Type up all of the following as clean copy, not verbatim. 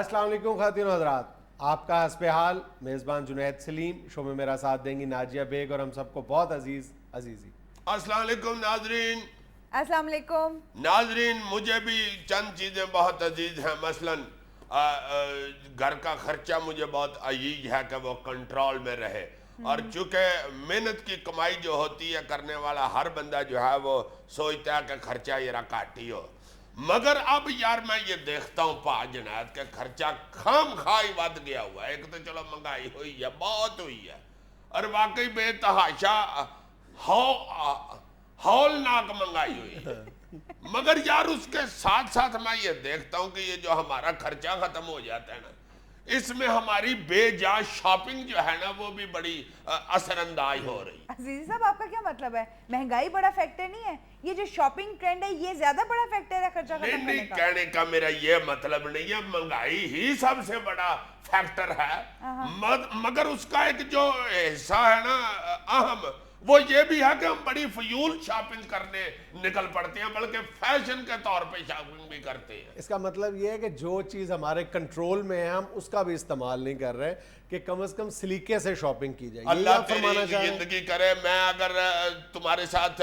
السلام علیکم خواتین و حضرات، آپ کا حسب حال میزبان جنید سلیم، شو میں میرا ساتھ دیں گی ناجیہ بیگ اور ہم سب کو بہت عزیزی. السلام علیکم ناظرین. السلام علیکم ناظرین، مجھے بھی چند چیزیں بہت عزیز ہیں. مثلاً گھر کا خرچہ مجھے بہت عزیز ہے کہ وہ کنٹرول میں رہے، اور چونکہ محنت کی کمائی جو ہوتی ہے کرنے والا ہر بندہ جو ہے وہ سوچتا ہے کہ خرچہ یہ کاٹ ہی ہو. مگر اب یار میں یہ دیکھتا ہوں پا جنید کہ خرچہ خام خواہ ود گیا ہوا ہے. ایک تو چلو مہنگائی ہوئی ہے، بہت ہوئی ہے، اور واقعی بے تحاشا ہولناک مہنگائی ہوئی ہے. مگر یار اس کے ساتھ ساتھ میں یہ دیکھتا ہوں کہ یہ جو ہمارا خرچہ ختم ہو جاتا ہے نا، اس میں ہماری بے جا شاپنگ جو ہے نا وہ بھی بڑی اثر انداز ہو رہی. عزیزی صاحب، آپ کا کیا مطلب ہے؟ مہنگائی بڑا فیکٹر نہیں ہے؟ یہ جو شاپنگ ٹرینڈ ہے یہ زیادہ بڑا فیکٹر ہے خرچہ ختم کرنے کا؟ نہیں، کہنے کا میرا یہ مطلب نہیں ہے. مہنگائی ہی سب سے بڑا فیکٹر ہے، مگر اس کا ایک جو حصہ ہے نا اہم، وہ یہ بھی ہے کہ ہم بڑی فضول شاپنگ کرنے نکل پڑتے ہیں، بلکہ فیشن کے طور پہ شاپنگ بھی کرتے ہیں. اس کا مطلب یہ ہے کہ جو چیز ہمارے کنٹرول میں ہے ہم اس کا بھی استعمال نہیں کر رہے کہ کم از کم سلیقے سے شاپنگ کی جائے. اللہ تیری زندگی کرے، میں اگر تمہارے ساتھ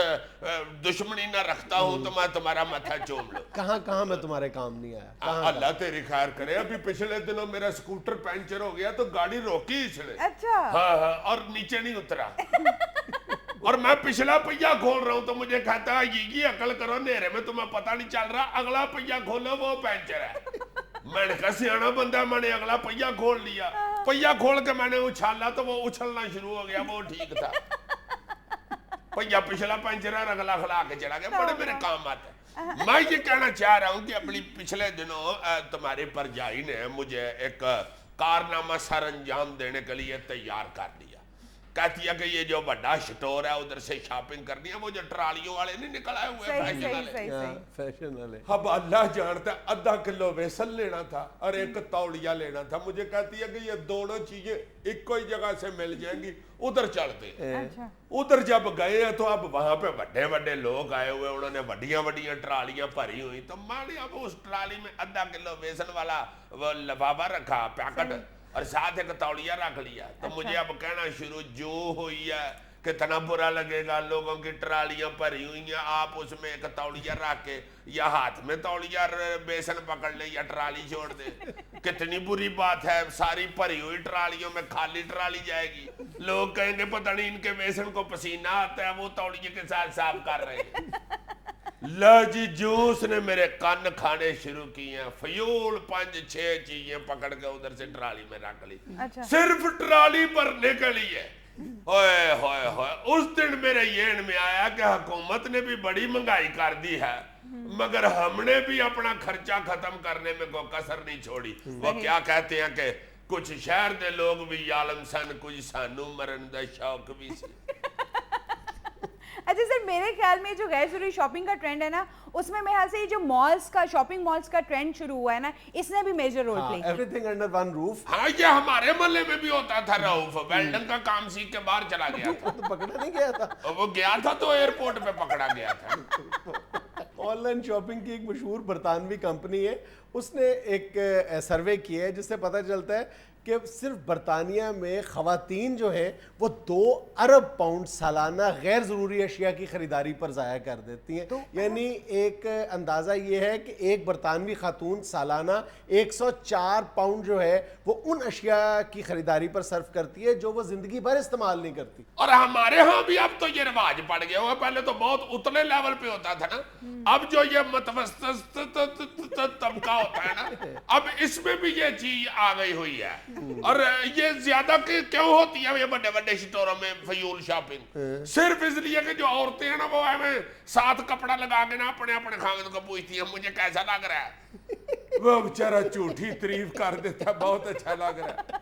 دشمنی نہ رکھتا ہوں تو میں تمہارا متھا چوم لوں. کہاں میں تمہارے کام نہیں آیا. اللہ تیری خیر کرے. ابھی پچھلے دنوں میرا سکوٹر پنچر ہو گیا تو گاڑی روکی اس نے. اچھا. ہاں، اور نیچے نہیں اترا. اور میں پچھلا پہیہ کھول رہا ہوں تو مجھے کہتا ہے یہ عقل کرو، نیرے میں تمہیں پتہ نہیں چل رہا، اگلا پہیہ کھولو وہ پنچر ہے. میں نے کہا سیانا بندہ، میں نے اگلا پہیہ کھول لیا. پہیہ کھول کے میں نے اچھالا تو وہ اچھلنا شروع ہو گیا، وہ ٹھیک تھا. پہیہ پچھلا پنچر ہے، اگلا کھلا کے چلا گیا. بڑے میرے کام آتا ہے. میں یہ کہنا چاہ رہا ہوں کہ اپنی پچھلے دنوں تمہاری پرجائی نے مجھے ایک کارنامہ سر انجام دینے کے لیے تیار کر دیا. کہتی ہے کہ یہ جو بڑا سٹور ہے ادھر سے شاپنگ کرنی ہے، وہ جو ٹرالیوں والے نہیں نکل آئے ہوئے فیشن والے. اب اللہ جانتا ہے 1/2 کلو بیسن لینا تھا اور 1 تولیہ لینا تھا. مجھے کہتی ہے کہ یہ دونوں چیزیں ایک ہی جگہ سے مل جائیں گی، ادھر چلتے ہیں. ادھر جب گئے ہیں تو اب وہاں پہ بڑے لوگ آئے ہوئے، انہوں نے بڑیاں ٹرالیاں بھری ہوئی. تو میں نے اب اس ٹرالی میں 1/2 کلو بیسن والا وہ لفافہ رکھا، پیکٹ، اور ساتھ ایک تولیہ رکھ لیا. تو مجھے اب کہنا شروع جو ہوئی ہے کتنا برا لگے گا، لوگوں کی ٹرالیاں بھری ہوئی ہیں، آپ اس میں ایک تولیہ رکھ کے یا ہاتھ میں تولیہ بیسن پکڑ لیں یا ٹرالی چھوڑ دیں. کتنی بری بات ہے، ساری بھری ہوئی ٹرالیوں میں خالی ٹرالی جائے گی. لوگ کہیں گے پتہ نہیں ان کے بیسن کو پسینہ آتا ہے، وہ تولیے کے ساتھ صاف کر رہے ہیں. جی جوس نے میرے کان کھانے شروع کی ہیں. فیول 5-6 چیزیں پکڑ کے ادھر سے ٹرالی میں رکھ لی، صرف ٹرالی بھرنے کے لیے. ہوئے ہوئے ہوئے، اس دن میرے ذہن میں آیا کہ حکومت نے بھی بڑی مہنگائی کر دی ہے، مگر ہم نے بھی اپنا خرچہ ختم کرنے میں کوئی کسر نہیں چھوڑی. وہ کیا کہتے ہیں کہ کچھ شہر دے لوگ بھی عالم سن، کچھ سانو مرن دا شوق بھی سی. اچھا سر، میرے خیال میں جو غیر ضروری شاپنگ کا ٹرینڈ ہے نا، اس میں میرے خیال سے یہ جو مالز کا شاپنگ مالز کا ٹرینڈ شروع ہوا ہے نا، اس نے بھی میجر رول پلے کیا. Everything under one roof. ہاں، یہ ہمارے محلے میں بھی ہوتا تھا. رؤف ویلڈنگ کا کام سیکھ کے باہر چلا گیا تھا. تو پکڑا نہیں گیا تھا. وہ گیا تھا تو ایئرپورٹ پہ پکڑا گیا تھا. آن لائن شاپنگ کی ایک مشہور برطانوی کمپنی ہے، اس نے ایک سروے کیا ہے جس سے پتہ چلتا ہے کہ صرف برطانیہ میں خواتین جو ہیں وہ 2 ارب پاؤنڈ سالانہ غیر ضروری اشیاء کی خریداری پر ضائع کر دیتی ہیں. یعنی ایک اندازہ یہ ہے کہ ایک برطانوی خاتون سالانہ 104 پاؤنڈ جو ہے وہ ان اشیاء کی خریداری پر صرف کرتی ہے جو وہ زندگی بھر استعمال نہیں کرتی. اور ہمارے ہاں بھی اب تو یہ رواج پڑ گیا ہوا. پہلے تو بہت اتلے لیول پہ ہوتا تھا نا، اب جو یہ متوسط طبقہ ہوتا ہے نا، اب اس میں بھی یہ چیز آ گئی ہوئی ہے. اور یہ زیادہ کیوں ہوتی ہے یہ بڑے اسٹوروں میں فیول شاپنگ؟ صرف اس لیے کہ جو عورتیں ہیں نا وہ ہمیں ساتھ کپڑا لگا کے نا اپنے خاوند کو پوچھتی ہیں مجھے کیسا لگ رہا ہے. وہ بیچارہ جھوٹی تعریف کر دیتا ہے، بہت اچھا لگ رہا ہے.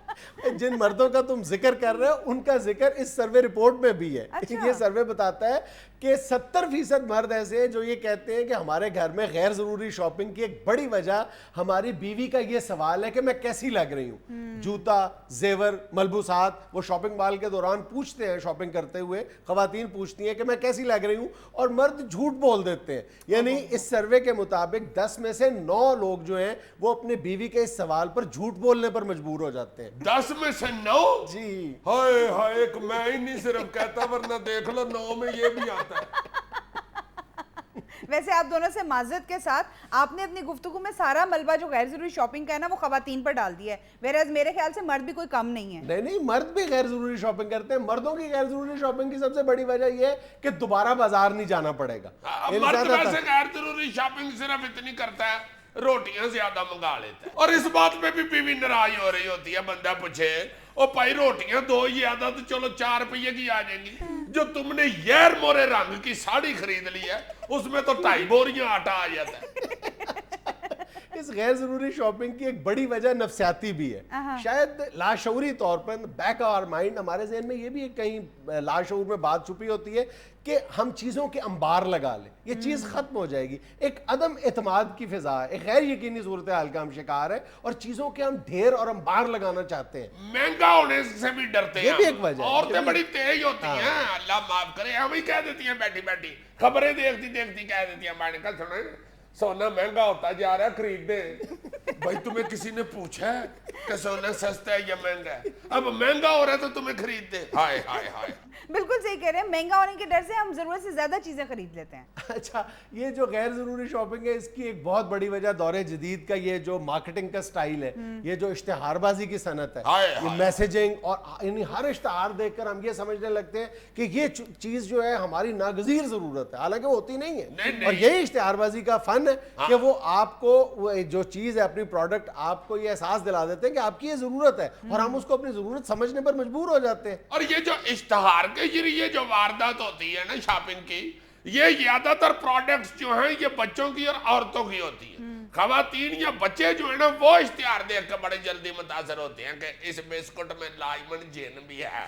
جن مردوں کا تم ذکر کر رہے ہو ان کا ذکر اس سروے رپورٹ میں بھی ہے. یہ سروے بتاتا ہے کہ 70% مرد ایسے ہیں جو یہ کہتے ہیں کہ ہمارے گھر میں غیر ضروری شاپنگ کی ایک بڑی وجہ ہماری بیوی کا یہ سوال ہے کہ میں کیسی لگ رہی ہوں. جوتا, زیور, ملبوسات, وہ شاپنگ مال کے دوران پوچھتے ہیں, شاپنگ کرتے ہوئے خواتین پوچھتی ہیں کہ میں کیسی لگ رہی ہوں, اور مرد جھوٹ بول دیتے ہیں. یعنی اس سروے کے مطابق 10 میں سے 9 لوگ جو ہیں وہ اپنے بیوی کے اس سوال پر جھوٹ بولنے پر مجبور ہو جاتے ہیں. 10 میں سے 9؟ جی ہائے ہائے, ایک میں ہی نہیں صرف کہتا, ورنہ دیکھ لو 9 میں یہ بھی آتا ہے. ویسے آپ دونوں سے معذرت کے ساتھ آپ نے اپنی گفتگو میں سارا ملبہ جو غیر ضروری شاپنگ کا ہے نا وہ خواتین پر ڈال دیا ہے, ویراز میرے خیال سے مرد بھی کوئی کم نہیں ہے. نہیں, مرد بھی غیر ضروری شاپنگ کرتے ہیں. مردوں کی غیر ضروری شاپنگ کی سب سے بڑی وجہ یہ ہے کہ دوبارہ بازار نہیں جانا پڑے گا. مرد ویسے غیر ضروری شاپنگ صرف اتنی کرتا ہے, روٹیاں زیادہ منگا لیتا ہے. اور اس بات پہ بھی بیوی ناراض ہو رہی ہوتی ہے. بندہ پوچھے او بھائی روٹیاں 2 ہی آدھا تو چلو 4 روپے کی آ جائیں گی, جو تم نے یار مورے رنگ کی ساڑی خرید لی ہے اس میں تو 2.5 بوریاں آٹا آ جاتا ہے. اس غیر ضروری شاپنگ کی ایک بڑی وجہ نفسیاتی بھی ہے. شاید لاشعوری طور پر بیک آور مائنڈ ہمارے ذہن میں یہ بھی کہیں لاشعور میں بات چھپی ہوتی ہے کہ ہم چیزوں کے انبار لگا لیں, یہ چیز ختم ہو جائے گی. ایک عدم اعتماد کی فضا ہے, ایک غیر یقینی صورتحال کا ہم شکار ہے, اور چیزوں کے ہم ڈھیر اور انبار لگانا چاہتے ہیں. مہنگا ہونے سے بھی ڈرتے ہیں. یہ بھی ایک وجہ ہے. عورتیں بڑی تیز ہوتی ہیں, اللہ معاف کرے, ہم ہی کہہ دیتی ہیں بیٹھی بیٹھی, خبریں دیکھتی دیکھتی کہہ دیتی ہیں میں نے کہا سنیں سونا مہنگا ہوتا جا رہا ہے, خرید دیں. بھائی تمہیں کسی نے پوچھا ہے کہ سونا سستا ہے یا مہنگا ہے؟ اب مہنگا ہو رہا ہے تو تمہیں خرید دے. ہائے ہائے ہائے, بالکل صحیح کہہ رہے ہیں, مہنگا ہونے کے ڈر سے ہم ضرورت سے زیادہ چیزیں خرید لیتے ہیں. اچھا, یہ جو غیر ضروری شاپنگ ہے اس کی ایک بہت بڑی وجہ دور جدید کا یہ جو مارکیٹنگ کا سٹائل ہے, یہ جو اشتہار بازی کی صنعت ہے, یہ میسیجنگ, اور یعنی ہر اشتہار دیکھ کر ہم یہ سمجھنے لگتے ہیں کہ یہ چیز جو ہے ہماری ناگزیر ضرورت ہے, حالانکہ وہ ہوتی نہیں ہے. اور یہی اشتہار بازی کا فن ہے کہ وہ آپ کو جو چیز ہے, اپنی پروڈکٹ, آپ کو یہ احساس دلا دیتے ہیں کہ آپ کی یہ ضرورت ہے, اور ہم اس کو اپنی ضرورت سمجھنے پر مجبور ہو جاتے ہیں. اور یہ جو اشتہار کے ذریعے جو واردات ہوتی ہے نا شاپنگ کی, یہ زیادہ تر پروڈکٹس جو ہیں یہ بچوں کی اور عورتوں کی ہوتی ہیں. خواتین یا بچے جو ہیں نا وہ اشتہار دیکھ کے بڑے جلدی متاثر ہوتے ہیں کہ اس بسکٹ میں لائمن جن بھی ہے.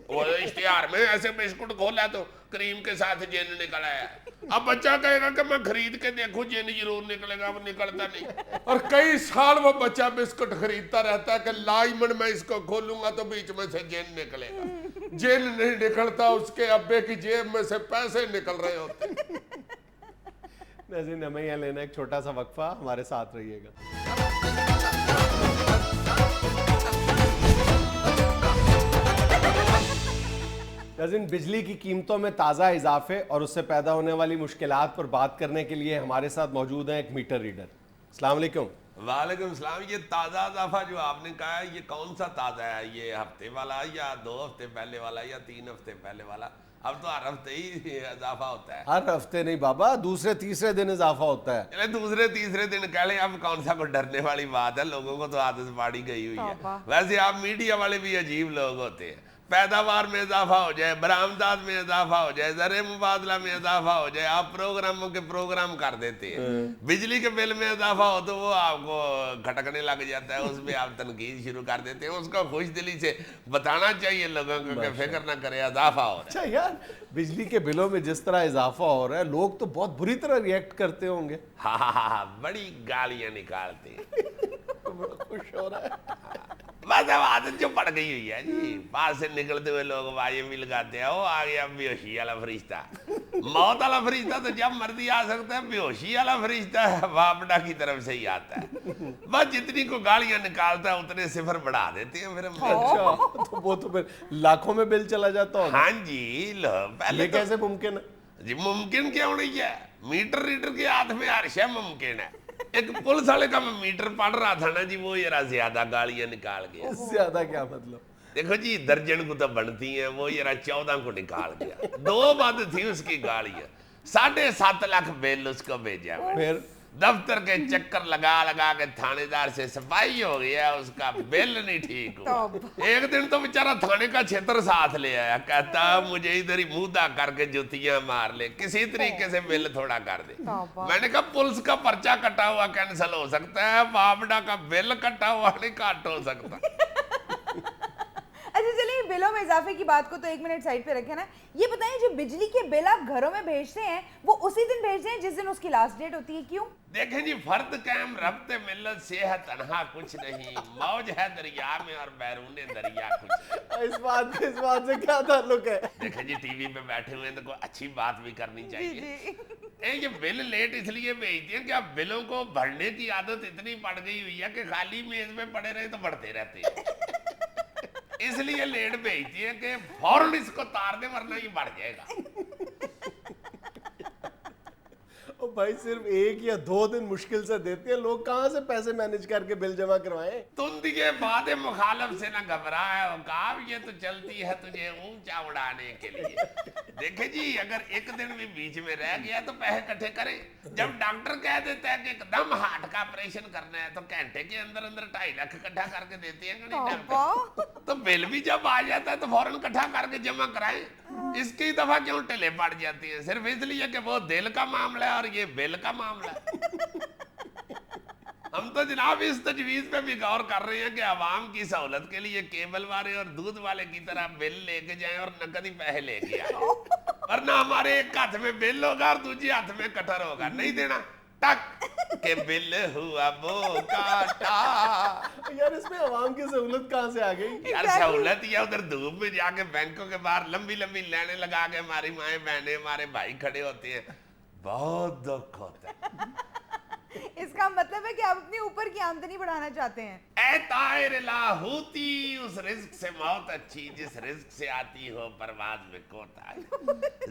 وہ اشتہار میں ایسے بسکٹ کھولا تو کریم کے ساتھ جن نکلا ہے. اب بچہ کہے گا کہ میں خرید کے دیکھوں جن ضرور نکلے گا, وہ نکلتا نہیں. اور کئی سال وہ بچہ بسکٹ خریدتا رہتا ہے کہ لائمن میں اس کو کھولوں گا تو بیچ میں سے جن نکلے گا. جن نہیں نکلتا, اس کے ابے کی جیب میں سے پیسے نکل رہے ہوتے ہیں. ناظرین, ہمیں یہاں لینا ایک چھوٹا سا وقفہ, ہمارے ساتھ رہیے گا. ناظرین, بجلی کی قیمتوں میں تازہ اضافے اور اس سے پیدا ہونے والی مشکلات پر بات کرنے کے لیے ہمارے ساتھ موجود ہیں ایک میٹر ریڈر. السلام علیکم. وعلیکم السلام. یہ تازہ اضافہ جو آپ نے کہا ہے یہ کون سا تازہ ہے؟ یہ ہفتے والا یا 2 ہفتے پہلے والا یا 3 ہفتے پہلے والا؟ اب تو ہر ہفتے ہی اضافہ ہوتا ہے. ہر ہفتے نہیں بابا, دوسرے تیسرے دن اضافہ ہوتا ہے. چلے دوسرے تیسرے دن کہہ لیں, اب کون سا کوئی ڈرنے والی بات ہے, لوگوں کو تو عادت پاڑی گئی ہوئی ہے. ویسے آپ میڈیا والے بھی عجیب لوگ ہوتے ہیں. پیداوار میں اضافہ ہو جائے, برآمدات میں اضافہ ہو جائے, زر مبادلہ میں اضافہ ہو جائے, آپ پروگراموں کے پروگرام کر دیتے ہیں. بجلی کے بل میں اضافہ ہو تو وہ آپ کو کھٹکنے لگ جاتا ہے, اس میں آپ تنقید شروع کر دیتے ہیں. اس کو خوش دلی سے بتانا چاہیے لوگوں کو کہ فکر نہ کرے, اضافہ ہو رہا ہے. اچھا یار, بجلی کے بلوں میں جس طرح اضافہ ہو رہا ہے, لوگ تو بہت بری طرح ریئیکٹ کرتے ہوں گے. ہاں, بڑی گالیاں نکالتے ہیں. بڑا خوش ہو رہا ہے. بس اب عادت جو پڑ گئی ہوئی ہے جی, پاس سے نکلتے ہوئے لوگ واجے بھی لگاتے ہیں, وہ آ گیا بیہوشی والا فرشتہ. موت والا فرشتہ تو جب مرضی آ سکتا ہے, بیہوشی والا فرشتہ باپڈا کی طرف سے ہی آتا ہے. بس جتنی کو گالیاں نکالتا ہے اتنے صفر بڑھا دیتے ہیں پھر. اچھا, تو وہ تو پھر لاکھوں میں بل چلا جاتا ہوگا. ہاں جی, پہلے کیسے ممکن ہے جی؟ ممکن کیوں نہیں ہے, میٹر ریڈر کے ہاتھ میں ہر شے ممکن ہے. ایک پولیس والے کا میں میٹر پڑھ رہا تھا نا جی, وہ ذرا زیادہ گالیاں نکال گیا. زیادہ کیا مطلب؟ دیکھو جی, درجن کو تو بنتی ہیں, وہ ذرا 14 کو نکال گیا. 2 بند تھی اس کی گالیاں, 7.5 لاکھ بل اس کو بھیجا. پھر دفتر کے چکر لگا لگا کے تھانے دار سے صفائی ہو گیا, اس کا بل نہیں ٹھیک ہوا. ایک دن تو بیچارہ تھانے کا چھتر ساتھ لے آیا, کہتا مجھے ادھر ہی مودا کر کے جوتیاں مار لے, کسی طریقے سے بل تھوڑا کر دے. میں نے کہا پولیس کا پرچہ کٹا ہوا کینسل ہو سکتا ہے, باپڈا کا بل کٹا ہوا نہیں کٹ ہو سکتا. میں اضافے کی بات کو تو 1 منٹ سائڈ پہ رکھیں نا. یہ بتائیں جو بجلی کے بل آپ گھروں میں بھیجتے ہیں وہ اسی دن بھیجتے ہیں جس دن اس کی لاسٹ ڈیٹ ہوتی ہے, کیوں؟ دیکھیں جی, فرد قائم ربط ملت سے ہے تنہا کچھ نہیں, موج ہے دریا میں اور بیرون دریا کچھ نہیں. اس بات سے کیا تعلق ہے؟ دیکھیں جی, ٹی وی پہ بیٹھے ہوئے ہیں تو کوئی اچھی بات بھی کرنی چاہیے. یہ بل لیٹ اس لیے بھیجتے ہیں کہ اب بلوں کو بڑھنے کی عادت اتنی پڑ گئی ہوئی ہے کہ خالی میز میں پڑے رہے تو بڑھتے رہتے ہیں, اس لیے لیٹ بھیجتی ہیں کہ فوراً اس کو تار دیں ورنہ یہ بڑھ جائے گا. بھائی صرف 1 یا 2 دن مشکل سے دیتے ہیں, لوگ کہاں سے پیسے مینج کر کے بل جمع کروائیں؟ تم دیئے بات مخالف سے نہ گھبرا ہے عقاب, یہ تو چلتی ہے تجھے اونچا اڑانے کے لیے. دیکھیں جی, اگر 1 دن بھی بیچ میں رہ گیا تو پیسے اکٹھے کریں. جب ڈاکٹر کہہ دیتا ہے کہ ایک دم ہارٹ کا آپریشن کرنا ہے تو گھنٹے کے اندر 2.5 لاکھ اکٹھا کر کے دیتے ہیں کہ نہیں ڈاکٹر, تو بل بھی جب آ جاتا ہے تو فوراً اکٹھا کر کے جمع کرائیں. اس کی دفعہ کیوں ٹلے پڑ جاتی ہیں؟ صرف اس لیے کہ وہ دل کا معاملہ ہے اور یہ بل کا معاملہ ہے. ہم تو جناب اس تجویز پہ بھی غور کر رہے ہیں کہ عوام کی سہولت کے لیے کیبل والے اور دودھ والے کی طرح بل لے کے جائیں اور نقد ہی پیسے لے کے آئیں, ورنہ ہمارے ایک ہاتھ میں بل ہوگا اور دوسرے ہاتھ میں کٹر ہوگا, نہیں دینا ٹک کہ بل ہوا بو کاٹا. یار اس میں عوام کی سہولت کہاں سے آ گئی؟ یار سہولت یہ ادھر دھوپ میں جا کے بینکوں کے باہر لمبی لمبی لائنیں لگا کے ہماری مائیں بہنیں ہمارے بھائی کھڑے ہوتے ہیں, بہت دکھ ہوتا ہے. اس کا مطلب ہے کہ آپ اپنی اوپر کی آمدنی بڑھانا چاہتے ہیں. اے طائر لاہوتی, اس رزق سے موت اچھی جس رزق سے آتی ہو پرواز میں کوتاہی.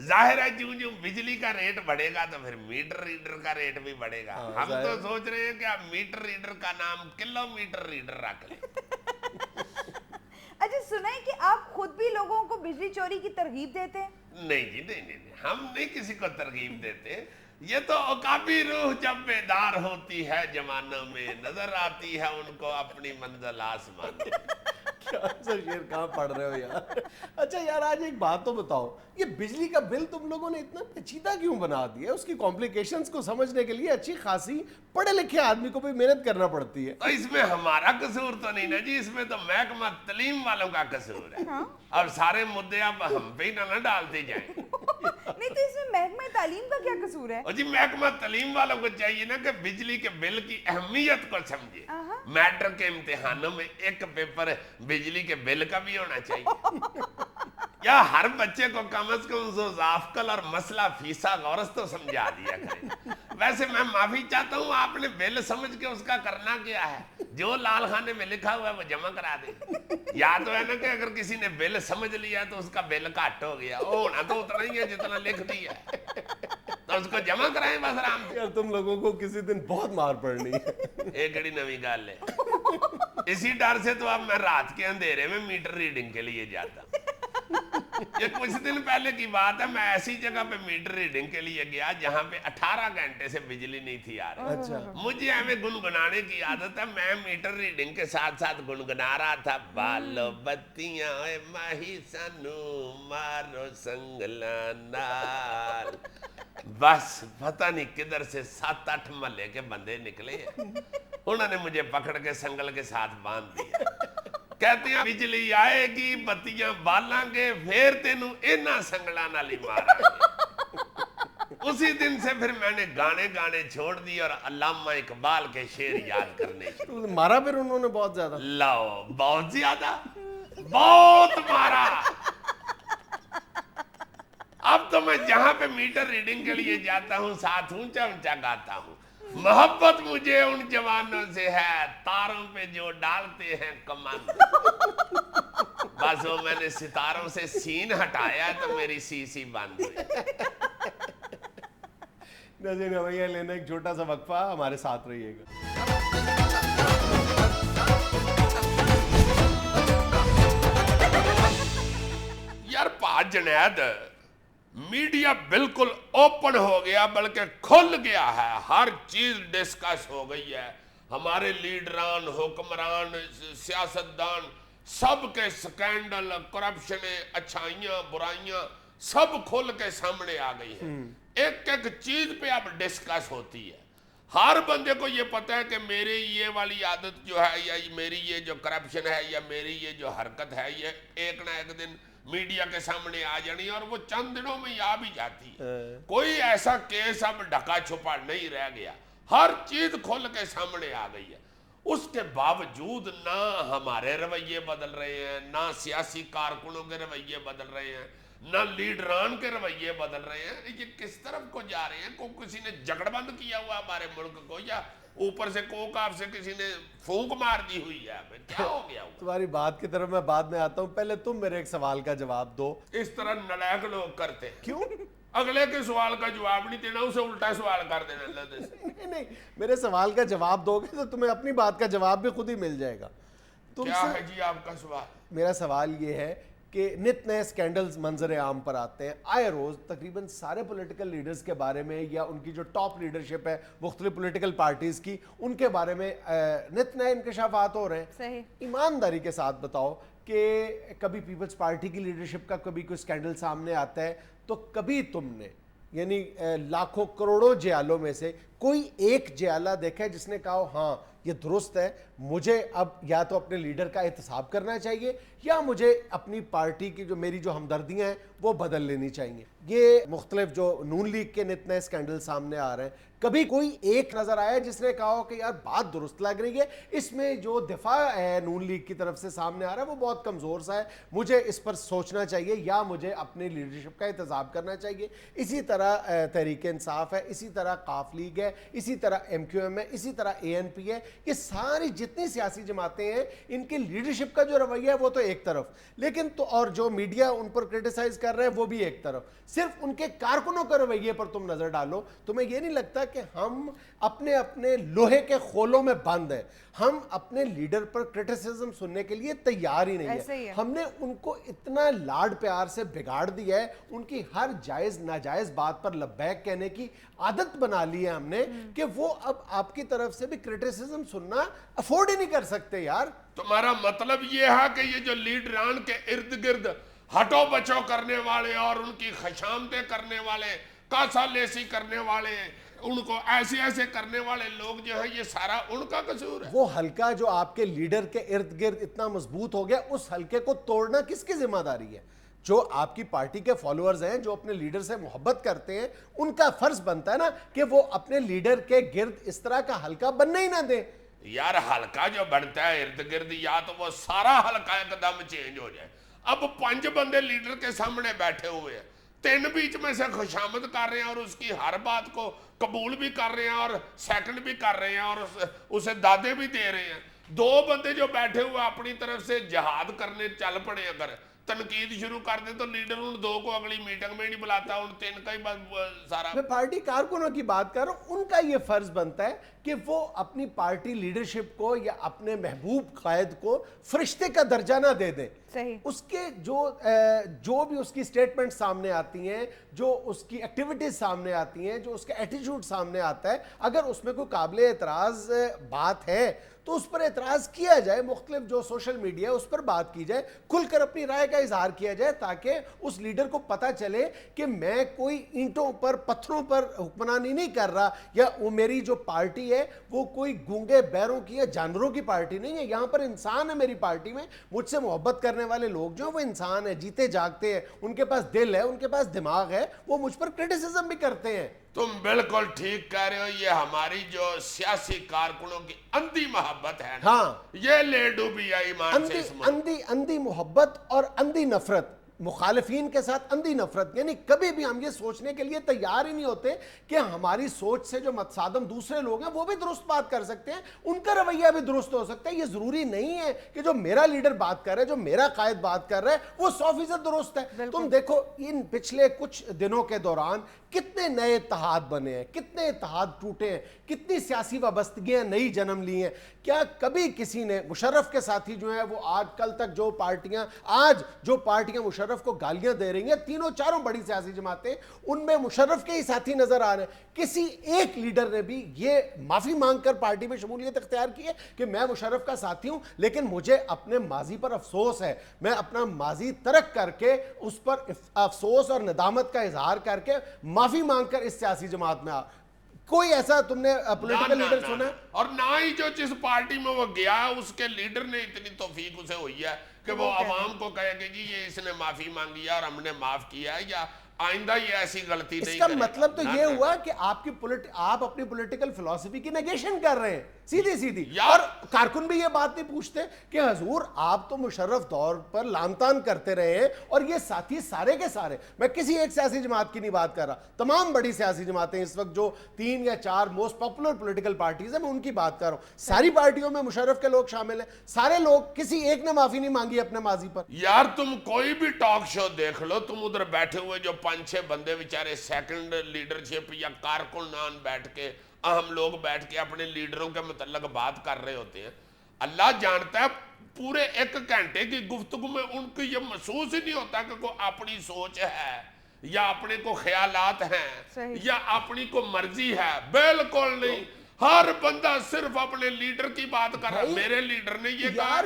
ظاہر ہے جو بجلی کا ریٹ بڑھے گا تو پھر میٹر ریڈر کا ریٹ بھی بڑھے گا. ہم تو سوچ رہے ہیں کہ اب میٹر ریڈر کا نام کلو میٹر ریڈر رکھ لیں. اچھا سنا ہے کہ آپ خود بھی لوگوں کو بجلی چوری کی ترغیب دیتے ہیں؟ نہیں جی, نہیں, ہم نہیں کسی کو ترغیب دیتے. یہ تو عقابی روح جب بیدار ہوتی ہے جوانوں میں نظر آتی ہے ان کو اپنی منزل آسمان. کیا سا شعر کہاں پڑھ رہے ہو یار؟ اچھا یار آج ایک بات تو بتاؤ, یہ بجلی کا بل تم لوگوں نے اتنا پیچیدہ کیوں بنا دیا؟ اس کی کمپلیکیشنز کو سمجھنے کے لیے اچھی خاصی پڑھے لکھے آدمی کو بھی محنت کرنا پڑتی ہے. تو اس میں ہمارا قصور تو نہیں نا جی, اس میں تو محکمہ تعلیم والوں کا قصور ہے. اور سارے مدعے اب ہم پہ نہ ڈالتے جائیں. نہیں تو اس میں محکمہ تعلیم کا کیا قصور ہے؟ جی محکمہ تعلیم والوں کو چاہیے نا کہ بجلی کے بل کی اہمیت کو سمجھے. میٹرک کے امتحانوں میں ایک پیپر بجلی کے بل کا بھی ہونا چاہیے, یا ہر بچے کو کم از کم ذوقافقل اور مسئلہ فیسا غورس تو سمجھا دیا کریں. ویسے میں معافی چاہتا ہوں, آپ نے بل سمجھ کے اس کا کرنا کیا ہے؟ جو لال خانے میں لکھا ہوا ہے وہ جمع کرا دیں. یا تو ہے نا کہ اگر کسی نے بل سمجھ لیا تو اس کا بل کٹ ہو گیا, ہونا تو اتنا ہی ہے جتنا لکھ دیا ہے, تو اس کو جمع کرائیں بس آرام سے. یار تم لوگوں کو کسی دن بہت مار پڑنی ہے. ایک گڑی نوی گال ہے. اسی ڈر سے تو اب میں رات کے اندھیرے میں میٹر ریڈنگ کے لیے جاتا ہوں. یہ کچھ دن پہلے کی بات ہے, میں ایسی جگہ پہ میٹر ریڈنگ کے لیے گیا جہاں پہ 18 گھنٹے سے بجلی نہیں تھی آ رہی. مجھے ہمیں گنگنانے کی عادت ہے, میں میٹر ریڈنگ کے ساتھ ساتھ گنگنا رہا تھا, بالو بتیاں اے ماہی سنو مارو سنگلا نال. بس پتہ نہیں کدھر سے 7-8 محلے کے بندے نکلے ہیں, انہوں نے مجھے پکڑ کے سنگل کے ساتھ باندھ دیا. کہتے ہیں بجلی آئے گی بتیاں بالاں گے پھر تینوں اینا سنگلا نالی مارا گے. اسی دن سے پھر میں نے گانے چھوڑ دی اور علامہ اقبال کے شعر یاد کرنے شروع. مارا پھر انہوں نے بہت زیادہ؟ لاؤ بہت زیادہ, بہت مارا. اب تو میں جہاں پہ میٹر ریڈنگ کے لیے جاتا ہوں ساتھ اونچا اونچا گاتا ہوں, محبت مجھے ان جوانوں سے ہے تاروں پہ جو ڈالتے ہیں کمان. بس وہ میں نے ستاروں سے سین ہٹایا تو میری سی بند ہوئی. ناظرین رویہ لینا ایک چھوٹا سا وقفہ, ہمارے ساتھ رہیے گا. یار پا جنید, میڈیا بالکل اوپن ہو گیا بلکہ کھل گیا ہے, ہر چیز ڈسکس ہو گئی ہے. ہمارے لیڈران, حکمران, سیاستدان سب کے سکینڈل, کرپشنیں, اچھائیاں, برائیاں سب کھل کے سامنے آ گئی ہیں. ایک ایک چیز پہ اب ڈسکس ہوتی ہے. ہر بندے کو یہ پتا ہے کہ میری یہ والی عادت جو ہے یا میری یہ جو کرپشن ہے یا میری یہ جو حرکت ہے یہ ایک نہ ایک دن میڈیا کے سامنے آ جانی اور وہ چند دنوں میں آ بھی جاتی ہے. کوئی ایسا کیس اب ڈھکا چھپا نہیں رہ گیا, ہر چیز کھل کے سامنے آ گئی ہے. اس کے باوجود نہ ہمارے رویے بدل رہے ہیں, نہ سیاسی کارکنوں کے رویے بدل رہے ہیں, نہ لیڈران کے رویے بدل رہے ہیں. یہ کس طرف کو جا رہے ہیں؟ کسی نے جگڑ بند کیا ہوا ہمارے ملک کو, یا اوپر سے کوکاب سے کسی نے پھونک مار دی ہوئی ہے؟ کیا ہو گیا ہوا؟ تمہاری بات کی طرف میں بعد میں آتا ہوں, پہلے تم میرے ایک سوال کا جواب دو. اس طرح نلائق لوگ کرتے ہیں. کیوں؟ اگلے کے سوال کا جواب نہیں دینا, اسے الٹا سوال کر دینا. اللہ سے نہیں, میرے سوال کا جواب دو گے تو تمہیں اپنی بات کا جواب بھی خود ہی مل جائے گا. کیا ہے جی آپ کا سوال؟ میرا سوال یہ ہے کہ نت نئے سکینڈلز منظر عام پر آتے ہیں آئے روز. تقریباً سارے پولیٹیکل لیڈرز کے بارے میں یا ان کی جو ٹاپ لیڈرشپ ہے مختلف پولیٹیکل پارٹیز کی, ان کے بارے میں نت نئے انکشافات ہو رہے ہیں. صحیح. ایمانداری کے ساتھ بتاؤ کہ کبھی پیپلز پارٹی کی لیڈرشپ کا کبھی کوئی سکینڈل سامنے آتا ہے تو کبھی تم نے یعنی لاکھوں کروڑوں جیالوں میں سے کوئی ایک جیالہ دیکھا ہے جس نے کہا ہاں یہ درست ہے, مجھے اب یا تو اپنے لیڈر کا احتساب کرنا چاہیے یا مجھے اپنی پارٹی کی جو میری جو ہمدردیاں ہیں وہ بدل لینی چاہیے؟ یہ مختلف جو نون لیگ کے نت نئے سکینڈل سامنے آ رہے ہیں, کبھی کوئی ایک نظر آیا جس نے کہا ہو کہ یار بات درست لگ رہی ہے, اس میں جو دفاع ہے نون لیگ کی طرف سے سامنے آ رہا ہے وہ بہت کمزور سا ہے, مجھے اس پر سوچنا چاہیے یا مجھے اپنی لیڈرشپ کا احتساب کرنا چاہیے؟ اسی طرح تحریک انصاف ہے, اسی طرح قاف لیگ ہے, اسی طرح ایم کیو ایم ہے, اسی طرح اے این پی ہے. یہ ساری جتنی سیاسی جماعتیں ہیں ان کی لیڈرشپ کا جو رویہ ہے وہ تو ایک طرف, لیکن تو اور جو میڈیا ان پر کرٹیسائز کر رہے ہیں وہ بھی ایک طرف. صرف ان کے کارکنوں کے رویے پر تم نظر ڈالو, تمہیں یہ نہیں لگتا کہ ہم اپنے اپنے لوہے کے خولوں میں بند ہیں؟ ہم اپنے لیڈر پر کرٹیسزم سننے کے لیے تیار ہی نہیں ہے. ہم نے ان کو اتنا لاڈ پیار سے بگاڑ دیا ہے, ان کی ہر جائز ناجائز بات پر لبیک کہنے کی عادت بنا لی ہے ہم نے کہ وہ اب آپ کی طرف سے بھی کرٹیسزم سننا افورڈ ہی نہیں کر سکتے. یار تمہارا مطلب یہ ہے کہ یہ جو لیڈران کے ارد گرد ہٹو بچو کرنے والے اور ان کی خشامتیں کرنے والے, کاسا لیسی کرنے والے, ان کو ایسے ایسے کرنے والے لوگ جو ہیں, یہ سارا ان کا قصور ہے؟ وہ حلقہ جو آپ کے لیڈر کے ارد گرد اتنا مضبوط ہو گیا, اس حلقے کو توڑنا کس کی ذمہ داری ہے؟ جو آپ کی پارٹی کے فالوورز ہیں, جو اپنے لیڈر سے محبت کرتے ہیں, ان کا فرض بنتا ہے نا کہ وہ اپنے لیڈر کے گرد اس طرح کا حلقہ بننے ہی نہ دیں. یار حلقہ جو بنتا ہے ارد گرد, یا تو وہ سارا حلقہ ایک دم چینج ہو جائے. اب 5 بندے لیڈر کے سامنے بیٹھے ہوئے ہیں, 3 بیچ میں سے خوشامد کر رہے ہیں اور اس کی ہر بات کو قبول بھی کر رہے ہیں اور سیکنڈ بھی کر رہے ہیں اور اسے دادے بھی دے رہے ہیں. 2 بندے جو بیٹھے ہوئے اپنی طرف سے جہاد کرنے چل پڑے, اگر تنقید شروع کر دیں تو لیڈر ان 2 کو اگلی میٹنگ میں نہیں بلاتا, ان 3 کا ہی سارا. میں پارٹی کارکنوں کی بات کر رہا ہوں, ان کا یہ فرض بنتا ہے کہ وہ اپنی پارٹی لیڈرشپ کو یا اپنے محبوب قائد کو فرشتے کا درجہ نہ دے دیں. اس کے جو بھی اس کی سٹیٹمنٹ سامنے آتی ہیں, جو اس کی ایکٹیویٹیز سامنے آتی ہیں, جو اس کا ایٹیٹیوڈ سامنے آتا ہے, اگر اس میں کوئی قابل اعتراض بات ہے تو اس پر اعتراض کیا جائے, مختلف جو سوشل میڈیا ہے اس پر بات کی جائے, کھل کر اپنی رائے کا اظہار کیا جائے, تاکہ اس لیڈر کو پتہ چلے کہ میں کوئی اینٹوں پر پتھروں پر حکمرانی نہیں کر رہا, یا وہ میری جو پارٹی ہے وہ کوئی گونگے بیروں کی یا جانوروں کی پارٹی نہیں ہے. یہاں پر انسان ہے میری پارٹی میں, مجھ سے محبت کرنے والے لوگ جو وہ انسان ہیں, جیتے جاگتے ہیں, ان کے پاس دل ہے, ان کے پاس دماغ ہے, وہ مجھ پر کرٹیسزم بھی کرتے ہیں. تم بالکل ٹھیک کہہ رہے ہو, یہ ہماری جو سیاسی کارکنوں کی اندھی محبت ہے نا, ہاں یہ لے ڈوبی ہے ایمان سے. اندھی محبت اور اندھی نفرت, مخالفین کے ساتھ اندھی نفرت. یعنی کبھی بھی ہم یہ سوچنے کے لیے تیار ہی نہیں ہوتے کہ ہماری سوچ سے جو متصادم دوسرے لوگ ہیں وہ بھی درست بات کر سکتے ہیں, ان کا رویہ بھی درست ہو سکتا ہے. یہ ضروری نہیں ہے کہ جو میرا لیڈر بات کر رہا ہے, جو میرا قائد بات کر رہا ہے, وہ 100% درست ہے. تم دیکھو ان پچھلے کچھ دنوں کے دوران کتنے نئے اتحاد بنے ہیں, کتنے اتحاد ٹوٹے ہیں, کتنی سیاسی وابستگیاں نئی جنم لی ہیں. کیا کبھی کسی نے مشرف کے ساتھی جو ہیں وہ آج کل تک جو پارٹیاں مشرف کو گالیاں دے رہی ہیں, 3-4 بڑی سیاسی جماعتیں, ان میں مشرف کے ہی ساتھی نظر آ رہے ہیں, کسی ایک لیڈر نے بھی یہ معافی مانگ کر پارٹی میں شمولیت اختیار کی ہے کہ میں مشرف کا ساتھی ہوں لیکن مجھے اپنے ماضی پر افسوس ہے, میں اپنا ماضی ترک کر کے اس پر افسوس اور ندامت کا اظہار کر کے معافی مانگ کر اس سیاسی جماعت میں کوئی ایسا تم نے پولیٹیکل لیڈر سنا ہے؟ اور نہ ہی جو جس پارٹی میں وہ گیا اس کے لیڈر نے اتنی توفیق اسے ہوئی ہے کہ وہ عوام کو کہے کہ جی یہ اس نے معافی مانگی ہے اور ہم نے معاف کیا ہے، یا آئندہ یہ ایسی غلطی نہیں اس کا کرے گا۔ مطلب تو یہ ہوا کہ آپ اپنی پولیٹیکل فلسفی کی نیگیشن کر رہے ہیں سیدھی اور کارکن بھی یہ بات نہیں پوچھتے کہ حضور آپ تو مشرف دور پر لان تان کرتے رہے ہیں، اور یہ ساتھی سارے کے سارے، میں کسی ایک سیاسی جماعت کی نہیں بات کر رہا، تمام بڑی سیاسی جماعتیں اس وقت جو 3 یا 4 موسٹ پاپولر پولیٹیکل پارٹیز ہیں میں ان کی بات کر رہا ہوں، ساری پارٹیوں میں مشرف کے لوگ شامل ہیں، سارے لوگ، کسی ایک نے معافی نہیں مانگی اپنے ماضی پر۔ یار تم کوئی بھی ٹاک شو دیکھ لو، تم ادھر بیٹھے ہوئے جو 5-6 بندے بیچارے سیکنڈ لیڈرشپ یا کارکنان بیٹھ کے، اہم لوگ بیٹھ کے اپنے لیڈروں کے متعلق بات کر رہے ہوتے ہیں، اللہ جانتا ہے پورے 1 گھنٹے کی گفتگو میں ان کو یہ محسوس ہی نہیں ہوتا کہ کوئی اپنی سوچ ہے یا اپنے کو خیالات ہیں یا اپنی کو مرضی ہے، بالکل نہیں، ہر بندہ صرف اپنے لیڈر کی بات کر رہا ہے، میرے لیڈر نے یہ کہا،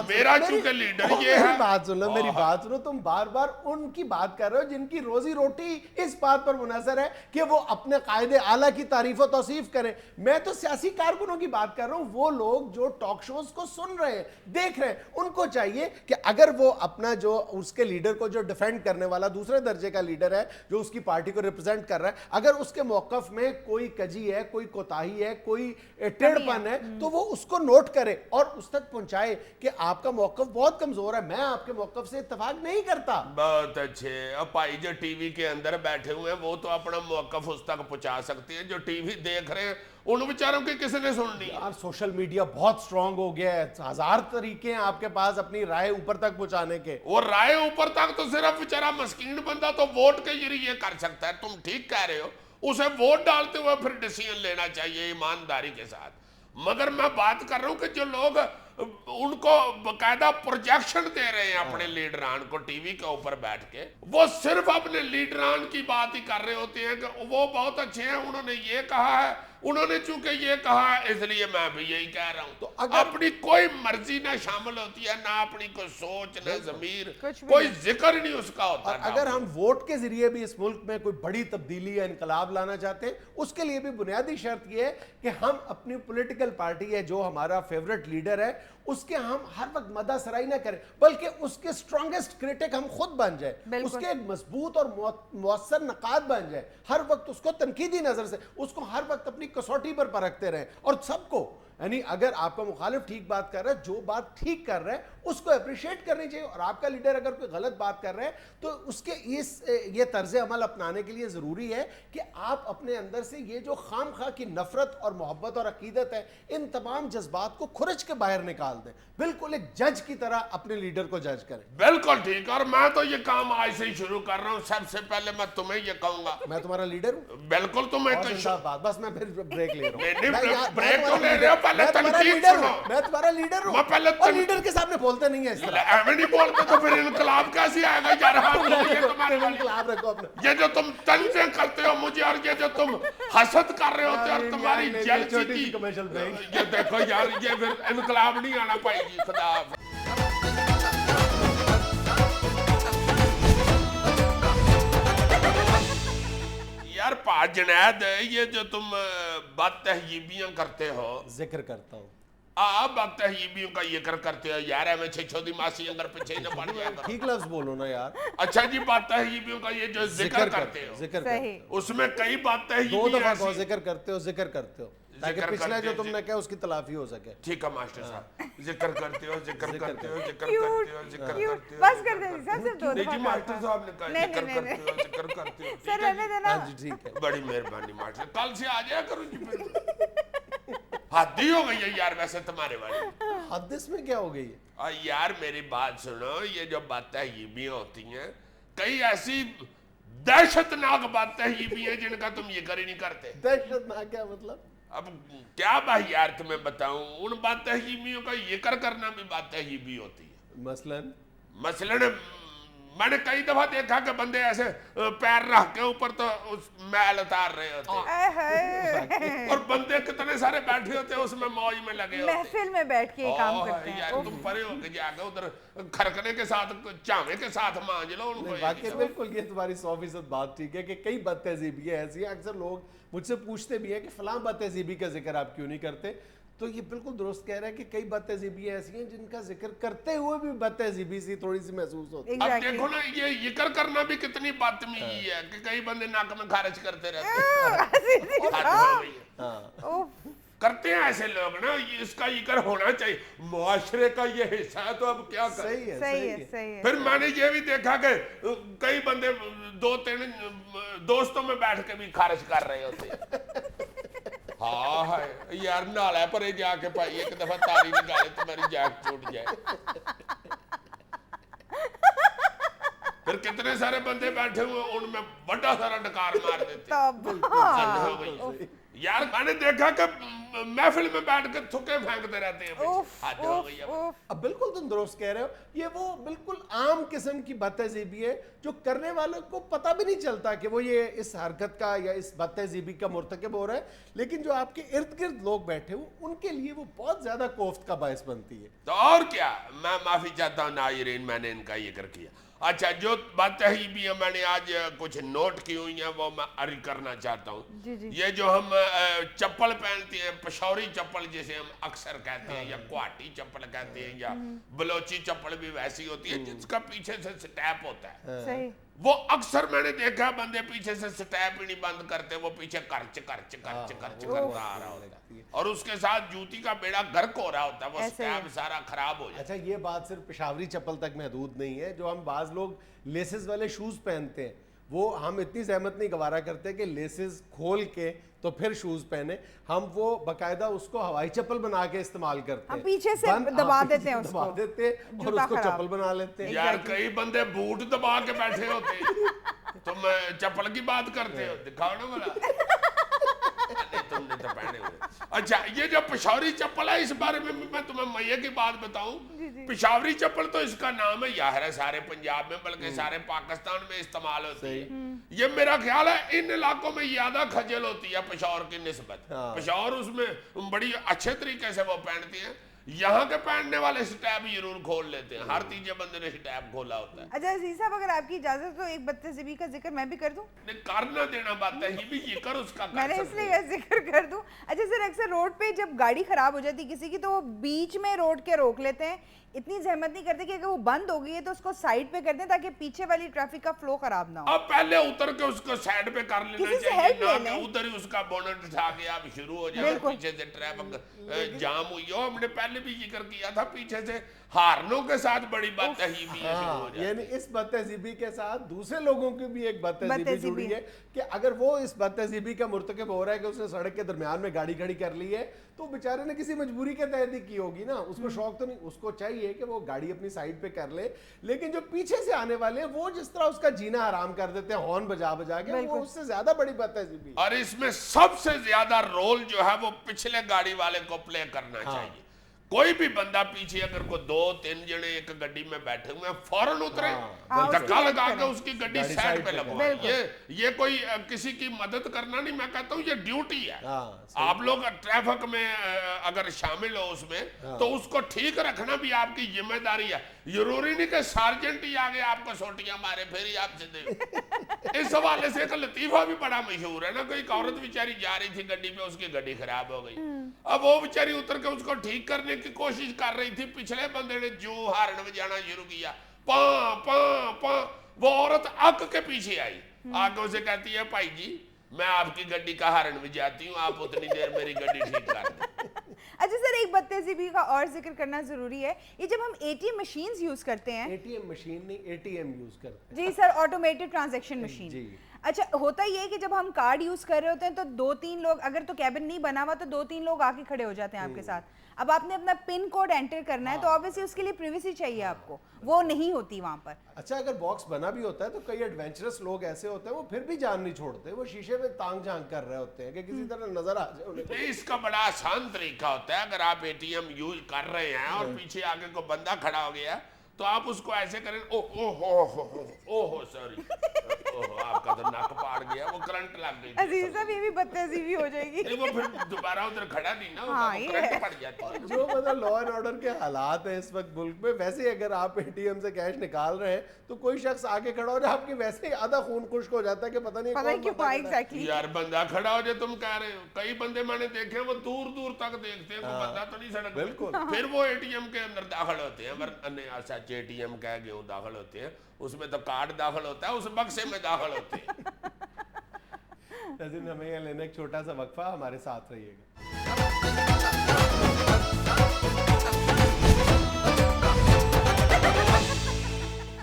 میرا چونکہ لیڈر یہ ہے۔ میری بات سنو، میری بات سنو، تم بار بار ان کی بات کر رہے ہو جن کی روزی روٹی اس بات پر منحصر ہے کہ وہ اپنے قائد اعلیٰ کی تعریف و توصیف کریں۔ میں تو سیاسی کارکنوں کی بات کر رہا ہوں، وہ لوگ جو ٹاک شوز کو سن رہے ہیں، دیکھ رہے ہیں، ان کو چاہیے کہ اگر وہ اپنا جو اس کے لیڈر کو جو ڈیفینڈ کرنے والا دوسرے درجے کا لیڈر ہے جو اس کی پارٹی کو ریپرزینٹ کر رہا ہے، اگر اس کے موقف میں کوئی کجی ہے، کوئی کوتاہی ہے، کوئی ٹیڑھ پن ہے، تو وہ اس کو نوٹ کرے اور اس تک پہنچائے کہ آپ کا موقف بہت کمزور ہے، میں آپ کے موقف سے اتفاق نہیں کرتا۔ بہت اچھے، اب بھائی جو ٹی وی کے اندر بیٹھے ہوئے ہیں وہ تو اپنا موقف اس تک پہنچا سکتے ہیں، جو ٹی وی دیکھ رہے ہیں ان بیچاروں کی کس نے سننی؟ یار سوشل میڈیا بہت سٹرونگ ہو گیا ہے، 1000 طریقے ہیں آپ کے پاس اپنی رائے اوپر تک پہنچانے کے۔ وہ رائے اوپر تک تو صرف بیچارہ مسکین بندہ تو ووٹ کے ذریعے کر سکتا ہے، تم ٹھیک کہہ رہے ہو، اسے ووٹ ڈالتے ہوئے پھر ڈیسیژن لینا چاہیے ایمانداری کے ساتھ، مگر میں بات کر رہا ہوں کہ جو لوگ ان کو باقاعدہ پروجیکشن دے رہے ہیں اپنے لیڈران کو ٹی وی کے اوپر بیٹھ کے، وہ صرف اپنے لیڈران کی بات ہی کر رہے ہوتے ہیں کہ وہ بہت اچھے ہیں، انہوں نے یہ کہا ہے، انہوں نے چونکہ یہ کہا ہے اس لیے میں بھی یہی کہہ رہا ہوں، تو اپنی کوئی مرضی نہ شامل ہوتی ہے، نہ اپنی کوئی سوچ، نہ ضمیر، کوئی ذکر نہیں اس کا ہوتا۔ اگر ہم ووٹ کے ذریعے بھی اس ملک میں کوئی بڑی تبدیلی یا انقلاب لانا چاہتے ہیں، اس کے لیے بھی بنیادی شرط یہ ہے کہ ہم اپنی پولیٹیکل پارٹی ہے جو ہمارا فیورٹ لیڈر ہے اس کے ہم ہر وقت مدح سرائی نہ کریں، بلکہ اس کے سٹرونگسٹ کریٹک ہم خود بن جائیں، اس کے ایک مضبوط اور مؤثر نقاد بن جائیں، ہر وقت اس کو تنقیدی نظر سے، اس کو ہر وقت اپنی کسوٹی پر پرکھتے رہیں، اور سب کو، یعنی اگر آپ کا مخالف ٹھیک بات کر رہا ہے، جو بات ٹھیک کر رہا ہے اس کو اپریشیٹ کرنی چاہیے، اور آپ کا لیڈر اگر کوئی غلط بات کر رہا ہے تو اس کے یہ طرز عمل اپنانے کے لیے ضروری ہے کہ آپ اپنے اندر سے یہ جو خام خواہ کی نفرت اور محبت اور عقیدت ہے ان تمام جذبات کو کھرچ کے باہر نکال دیں، بالکل ایک جج کی طرح اپنے لیڈر کو جج کریں۔ بالکل ٹھیک، اور میں تو یہ کام آج سے ہی شروع کر رہا ہوں، سب سے پہلے میں تمہیں یہ کہوں گا، میں تمہارا لیڈر ہوں، بالکل تمہیں بس میں پھر بریک لے رہا ہوں، بریک تو لے رہے ہو، پہلے تنقید سنو، میں تمہارا لیڈر ہوں، اور لیڈر کے سامنے بولتے نہیں ہیں اس طرح، ایویں نہیں بولتے تو پھر انقلاب کیسے آئے گا یار؟ انقلاب رکھو اپنا، یہ جو تم طنزیں کرتے ہو مجھے، اور یہ جو تم حسد کر رہے ہوتے اور تمہاری جیلسی کی، یہ دیکھو یار یہ پھر انقلاب نہیں آنا پائے گی۔ خدا حافظ۔ یار پا جنید، یہ جو تم بات تہذیبیاں کرتے ہو، ذکر کرتا ہوں، بات تہذیبیوں کا ذکر کرتے ہو یار، میں چھو دی ماسی اندر پیچھے نہ پڑ جائے گا، ٹھیک لفظ بولو نا یار۔ اچھا جی، بات تہذیبیوں کا یہ جو ذکر کرتے ہو، ذکر کرتے اس میں کئی بات تہذیبی 2 دفعہ کہو ذکر کرتے ہو، ذکر کرتے ہو، تاکہ پچھلا جو تم نے کہا اس کی تلافی ہو سکے۔ ٹھیک ہے ماسٹر صاحب، ذکر کرتے ہو، ذکر کرتے ہو، ذکر کرتے ہو، ذکر کرتے ہو، بس کر دیں سر، صرف 2 نہیں دفعہ جی ماسٹر صاحب نے کہا ذکر کرتے ہو، ذکر کرتے ہو، سر رہنے دینا، جی ٹھیک ہے، بڑی مہربانی ماسٹر، کل سے آ جایا کرو جی، پھر حد ہی ہو گئی ہے یار ویسے تمہارے والی۔ حد اس میں کیا ہو گئی ہے؟ یار میری بات سنو، یہ جو باتیں یہ بھی ہوتی ہیں، کئی ایسی دہشت ناک باتیں یہ بھی ہیں جن کا تم یہ کر ہی نہیں کرتے۔ دہشت ناک کیا مطلب؟ اب کیا بھائی یار تمہیں بتاؤں، ان باتیں ہیمیوں کا ذکر کرنا بھی باتیں ہی بھی ہوتی ہے، مثلاً میں نے کئی دفعہ دیکھا کہ بندے ایسے پیر رکھ کے اوپر تو میل اتار رہے ہوتے ہیں اور بندے کتنے سارے بیٹھے ہوتے ہیں اس میں موج میں لگے ہوتے ہیں, محفل میں بیٹھ کے یہ کام کرتے ہیں. یار تم پرے ہو کے جا کے ادھر کھرکنے کے ساتھ چاوے کے ساتھ مانج لو ان کو. واقعی بالکل یہ تمہاری 100% بات ٹھیک ہے کہ کئی بد تہذیبیاں ایسی ہیں. اکثر لوگ مجھ سے پوچھتے بھی ہیں کہ فلاں بد تہذیبی کا ذکر آپ کیوں نہیں کرتے, تو یہ بالکل درست کہہ رہا ہے کہ کئی بد تہذیبیاں ایسی ہیں جن کا ذکر کرتے ہوئے بھی بد تہذیبی سی تھوڑی سی محسوس ہوتی ہے. اب دیکھو نا یہ ذکر کرنا بھی کتنی بدتمیزی ہے کہ کئی بندے ناک میں خارج کرتے رہتے ہیں. کرتے ہیں ایسے لوگ نا, اس کا ذکر ہونا چاہیے, معاشرے کا یہ حصہ ہے تو اب کیا کریں. صحیح ہے. پھر میں نے یہ بھی دیکھا کہ کئی بندے 2-3 دوستوں میں بیٹھ کے بھی خارج کر رہے ہوتے ہیں. ہاں یار نالا پرے جا کے پائی ایک دفعہ تاری نکالے تو میری جیک چھوٹ جائے. پھر کتنے سارے بندے بیٹھے ہوئے ان میں بڑا سارا ڈکار مار دیتے. یار میں نے دیکھا کہ محفل میں بیٹھ کے تھکے پھینکتے رہتے ہیں. اب بالکل تم درست کہہ رہے ہو, یہ وہ بالکل عام قسم کی بد تہذیبی ہے جو کرنے والوں کو پتہ بھی نہیں چلتا کہ وہ یہ اس حرکت کا یا اس بد تہذیبی کا مرتکب ہو رہا ہے, لیکن جو آپ کے ارد گرد لوگ بیٹھے ہو ان کے لیے وہ بہت زیادہ کوفت کا باعث بنتی ہے. تو اور کیا, میں معافی چاہتا ہوں ناظرین, میں نے ان کا ذکر کیا. اچھا جو بات تہذیبی میں نے آج کچھ نوٹ کی ہوئی ہیں وہ میں عرض کرنا چاہتا ہوں. یہ جو ہم چپل پہنتے ہیں, پشوری چپل جسے ہم اکثر کہتے ہیں, یا کوہاٹی چپل کہتے ہیں, یا بلوچی چپل بھی ویسی ہوتی ہے جس کا پیچھے سے سٹیپ ہوتا ہے. وہ اکثر میں نے دیکھا بندے پیچھے سے سٹیپ ہی نہیں بند کرتے, وہ پیچھے کرچ کرتا آ رہا ہوتا ہے اور اس کے ساتھ جوتی کا بیڑا گرک ہو رہا ہوتا ہے, وہ سٹیپ سارا خراب ہو جاتا ہے. اچھا یہ بات صرف پشاوری چپل تک محدود نہیں ہے. جو ہم بعض لوگ لیسز والے شوز پہنتے ہیں, وہ ہم اتنی زحمت نہیں گوارا کرتے کہ لیسز کھول کے تو پھر شوز پہنے, ہم وہ باقاعدہ اس کو ہوائی چپل بنا کے استعمال کرتے ہیں, پیچھے سے دبا دیتے ہیں, دبا دیتے اور اس کو چپل بنا لیتے ہیں. یار کئی بندے بوٹ دبا کے بیٹھے ہوتے ہیں, تم چپل کی بات کرتے ہو, دکھاؤ نا بلا تم نے تو پہنے ہوئے. اچھا یہ جو پشاوری چپل ہے اس بارے میں میں تمہیں میے کی بات بتاؤں. پشاوری چپل تو اس کا نام ہے ظاہر ہے سارے پنجاب میں بلکہ سارے پاکستان میں استعمال ہوتی ہے. یہ میرا خیال ہے ان علاقوں میں زیادہ کھجل ہوتی ہے پشاور کی نسبت. پشاور اس میں بڑی اچھے طریقے سے وہ پہنتی ہیں, یہاں کے پہننے والے سٹیپ ضرور کھول لیتے ہیں, ہر تیجے بندے نے سٹیپ کھولا ہوتا ہے. اچھا عزیز صاحب اگر آپ کی اجازت تو ایک بد تہذیبی کا ذکر میں بھی کر دوں. کرنا دینا بات ہے, یہ بھی ذکر اس کا میں نے اس لیے ذکر کر دوں. اچھا سر اکثر روڈ پہ جب گاڑی خراب ہو جاتی کسی کی تو وہ بیچ میں روڈ کے روک لیتے ہیں, اتنی زحمت نہیں کرتے کہ اگر وہ بند ہو گئی ہے تو اس کو سائیڈ پہ کر دیں تاکہ پیچھے والی ٹریفک کا فلو خراب نہ ہو. اب پہلے اتر کے اس کو سائیڈ پہ کر لینا چاہیے, نہ کہ ادھر ہی اس کا بونٹ اٹھا کے اب شروع ہو جائے پیچھے سے ٹریفک جام ہوئی ہو. ہم نے پہلے بھی ذکر کیا تھا پیچھے سے ہارنوں کے ساتھ بڑی بد تہذیبی شروع ہو جاتی ہے. یعنی اس بد تہذیبی کے ساتھ دوسرے لوگوں کی بھی ایک بد تہذیبی جڑی ہے کہ اگر وہ اس بد تہذیبی کا مرتکب ہو رہا ہے کہ اس نے سڑک کے درمیان میں گاڑی کھڑی کر لی ہے تو بیچارے نے کسی مجبوری کے تحت ہی کی ہوگی نا, اس کو شوق تو نہیں, اس کو چاہیے کہ وہ گاڑی اپنی سائیڈ پہ کر لے, لیکن جو پیچھے سے آنے والے ہیں وہ جس طرح اس کا جینا حرام کر دیتے ہیں ہارن بجا بجا کے, وہ اس سے زیادہ بڑی بد تہذیبی. اور اس میں سب سے زیادہ رول جو ہے وہ پچھلے گاڑی والے کو پلے کرنا چاہیے. کوئی بھی بندہ پیچھے اگر کو 2-3 جنے ایک گڈی میں بیٹھے ہوئے ہیں فوراً اترے, دھکا لگا کے اس کی گڈی سائیڈ پہ لگوائے. یہ کوئی کسی کی مدد کرنا نہیں, میں کہتا ہوں یہ ڈیوٹی ہے. آپ لوگ ٹریفک میں اگر شامل ہو اس میں تو اس کو ٹھیک رکھنا بھی آپ کی ذمہ داری ہے. ضروری نہیں کہ سارجنٹ ہی آگے آپ کو سوٹیاں مارے پھر ہی آپ سے دے. اس حوالے سے ایک لطیفہ بھی بڑا مشہور ہے نا, کوئی عورت بیچاری جا رہی تھی گڈی پہ, اس کی گڈی خراب ہو گئی. اب وہ بیچاری اتر کے اس کو ٹھیک کرنے کی کوشش کر رہی تھی, پچھلے بندے نے جو ہارن بجانا شروع کیا, پاں پاں پاں, وہ عورت اک کے پیچھے آئی, آگے اسے کہتی ہے بھائی جی میں آپ کی گڈی کا ہارن بجاتی ہوں, آپ اتنی دیر میری گڈی ٹھیک کر دیں. اچھا سر ایک بد تہذیبی کا اور ذکر کرنا ضروری ہے, یہ جب ہم A T M machines use کرتے ہیں, اے ٹی ایم مشین نہیں اے ٹی ایم یوز کرتے ہیں. جی سر آٹومیٹڈ ٹرانزیکشن مشین. اچھا ہوتا یہ ہے کہ جب ہم کارڈ یوز کر رہے ہوتے ہیں تو 2-3 لوگ, اگر تو کیبن نہیں بنا ہوا تو 2-3 لوگ آ کے کھڑے ہو جاتے ہیں آپ کے ساتھ. اب آپ نے اپنا پن کوڈ انٹر کرنا ہے تو obviously اس کے لیے پریویسی چاہیے آپ کو, وہ نہیں ہوتی وہاں پر. اچھا اگر باکس بنا بھی ہوتا ہے تو کئی ایڈونچرس لوگ ایسے ہوتے ہیں وہ پھر بھی جان نہیں چھوڑتے, وہ شیشے میں تانگ جھانک کر رہے ہوتے ہیں کہ کسی طرح نظر آ جائے. اس کا بڑا آسان طریقہ ہوتا ہے, اگر آپ اے ٹی ایم یوز کر رہے ہیں اور پیچھے آگے کو بندہ کھڑا ہو گیا تو آپ اس کو ایسے کریں اوہ سوری آپ کا تو ناک پاڑ گیا, وہ کرنٹ لگ گئی. عزیز صاحب یہ بھی بدتہذیبی ہو جائے گی. وہ پھر دوبارہ ادھر کھڑا نہیں نا ہوتا, وہ کرنٹ پڑ جاتا ہے. جو مطلب لا اینڈ آرڈر کے حالات ہیں اس وقت ملک میں, ویسے ہی اگر آپ اے ٹی ایم سے کیش نکال رہے ہیں تو کوئی شخص آگے کھڑا ہو جائے, آپ کی ویسے ہی آدھا خون خشک ہو جاتا ہے کہ پتہ نہیں کیوں. یار بندہ کھڑا ہو جائے, تم کہہ رہے ہو, کئی بندے میں نے دیکھے وہ دور دور تک دیکھتے ہیں کوئی بندہ تو نہیں سڑک, بالکل, پھر وہ اے ٹی ایم کے اندر داخل ہوتے ہیں. ورنہ سچ اے ٹی ایم کہہ گئے داخل ہوتے ہیں, اس میں تو کارڈ داخل ہوتا ہے, اس بکسے میں داخل ہوتے ہیں. ناظرین ہمیں یہ لینا ایک چھوٹا سا وقفہ, ہمارے ساتھ رہیے گا.